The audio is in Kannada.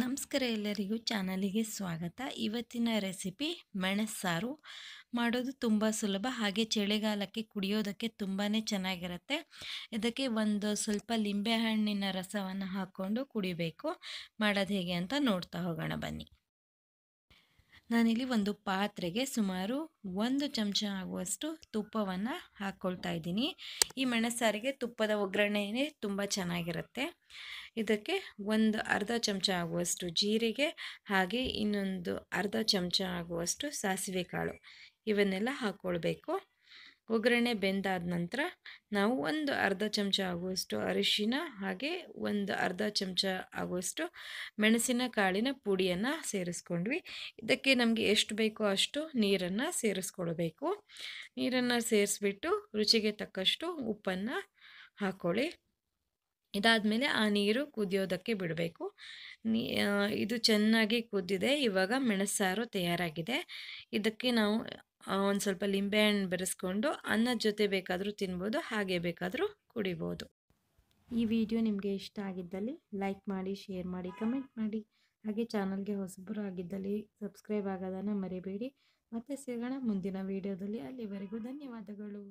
ನಮಸ್ಕಾರ ಎಲ್ಲರಿಗೂ ಚಾನಲಿಗೆ ಸ್ವಾಗತ. ಇವತ್ತಿನ ರೆಸಿಪಿ ಮೆಣಸಾರು ಮಾಡೋದು ತುಂಬ ಸುಲಭ, ಹಾಗೆ ಚಳಿಗಾಲಕ್ಕೆ ಕುಡಿಯೋದಕ್ಕೆ ತುಂಬಾ ಚೆನ್ನಾಗಿರುತ್ತೆ. ಇದಕ್ಕೆ ಒಂದು ಸ್ವಲ್ಪ ಲಿಂಬೆಹಣ್ಣಿನ ರಸವನ್ನು ಹಾಕ್ಕೊಂಡು ಕುಡಿಬೇಕು. ಮಾಡೋದು ಹೇಗೆ ಅಂತ ನೋಡ್ತಾ ಹೋಗೋಣ ಬನ್ನಿ. ನಾನಿಲ್ಲಿ ಒಂದು ಪಾತ್ರೆಗೆ ಸುಮಾರು 1 ಚಮಚ ಆಗುವಷ್ಟು ತುಪ್ಪವನ್ನು ಹಾಕ್ಕೊಳ್ತಾ ಇದ್ದೀನಿ. ಈ ಮೆಣಸಾರಿಗೆ ತುಪ್ಪದ ಒಗ್ಗರಣೆಯೇ ತುಂಬ ಚೆನ್ನಾಗಿರುತ್ತೆ. ಇದಕ್ಕೆ ಒಂದು ಅರ್ಧ ಚಮಚ ಆಗುವಷ್ಟು ಜೀರಿಗೆ, ಹಾಗೆ ಇನ್ನೊಂದು ಅರ್ಧ ಚಮಚ ಆಗುವಷ್ಟು ಸಾಸಿವೆ ಕಾಳು ಇವನ್ನೆಲ್ಲ ಹಾಕ್ಕೊಳ್ಬೇಕು. ಒಗ್ಗರಣೆ ಬೆಂದಾದ ನಂತರ ನಾವು ಒಂದು ಅರ್ಧ ಚಮಚ ಆಗುವಷ್ಟು ಅರಿಶಿನ, ಹಾಗೆ ಒಂದು ಅರ್ಧ ಚಮಚ ಆಗುವಷ್ಟು ಮೆಣಸಿನ ಕಾಳಿನ ಪುಡಿಯನ್ನು ಸೇರಿಸ್ಕೊಂಡ್ವಿ. ಇದಕ್ಕೆ ನಮಗೆ ಎಷ್ಟು ಬೇಕೋ ಅಷ್ಟು ನೀರನ್ನು ಸೇರಿಸ್ಕೊಳ್ಬೇಕು. ನೀರನ್ನು ಸೇರಿಸ್ಬಿಟ್ಟು ರುಚಿಗೆ ತಕ್ಕಷ್ಟು ಉಪ್ಪನ್ನು ಹಾಕ್ಕೊಳ್ಳಿ. ಇದಾದಮೇಲೆ ಆ ನೀರು ಕುದಿಯೋದಕ್ಕೆ ಬಿಡಬೇಕು. ಇದು ಚೆನ್ನಾಗಿ ಕುದ್ದಿದೆ. ಇವಾಗ ಮೆಣಸಾರು ತಯಾರಾಗಿದೆ. ಇದಕ್ಕೆ ನಾವು ಒಂದು ಸ್ವಲ್ಪ ಲಿಂಬೆಹಣ್ಣು ಬೆರೆಸ್ಕೊಂಡು ಅನ್ನದ ಜೊತೆ ಬೇಕಾದರೂ ತಿನ್ಬೋದು, ಹಾಗೆ ಬೇಕಾದರೂ ಕುಡಿಬೋದು. ಈ ವಿಡಿಯೋ ನಿಮಗೆ ಇಷ್ಟ ಆಗಿದ್ದಲ್ಲಿ ಲೈಕ್ ಮಾಡಿ, ಶೇರ್ ಮಾಡಿ, ಕಮೆಂಟ್ ಮಾಡಿ. ಹಾಗೆ ಚಾನಲ್ಗೆ ಹೊಸಬರು ಆಗಿದ್ದಲ್ಲಿ ಸಬ್ಸ್ಕ್ರೈಬ್ ಆಗೋದನ್ನು ಮರಿಬೇಡಿ. ಮತ್ತೆ ಸಿಗೋಣ ಮುಂದಿನ ವಿಡಿಯೋದಲ್ಲಿ. ಅಲ್ಲಿವರೆಗೂ ಧನ್ಯವಾದಗಳು.